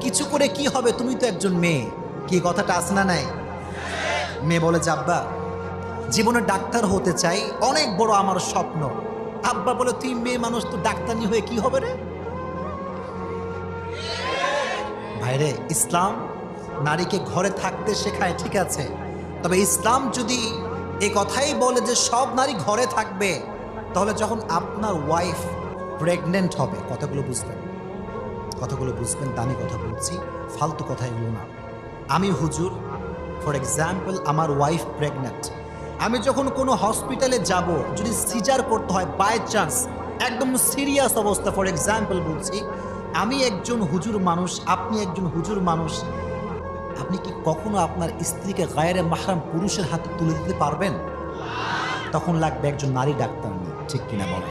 কিছু করে কি হবে, তুমি তো একজন মেয়ে। কি কথাটা আছে না নাই? মেয়ে বলে যে আব্বা জীবনে ডাক্তার হতে চাই, অনেক বড় আমার স্বপ্ন। আব্বা বলে তুই মেয়ে মানুষ, তো ডাক্তারনি হয়ে কি হবে রে? ভাইরে, ইসলাম নারীকে ঘরে থাকতে শেখায়, ঠিক আছে, তবে ইসলাম যদি এই কথাই বলে যে সব নারী ঘরে থাকবে, তাহলে যখন আপনার ওয়াইফ প্রেগনেন্ট হবে, কথাগুলো বুঝবেন, কথাগুলো বুঝবেন, দামি কথা বলছি, ফালতু কথা এগুলো না। আমি হুজুর, ফর এক্সাম্পল আমার ওয়াইফ প্রেগনেন্ট, আমি যখন কোনো হসপিটালে যাব, যদি সিজার করতে হয় বাই চান্স, একদম সিরিয়াস অবস্থা, ফর এক্সাম্পল বলছি, আমি একজন হুজুর মানুষ, আপনি একজন হুজুর মানুষ, আপনি কি কখনো আপনার স্ত্রীকে গায়রে মাহরাম পুরুষের হাতে তুলে দিতে পারবেন? তখন লাগবে একজন নারী ডাক্তার নিয়ে, ঠিক কিনা বলেন?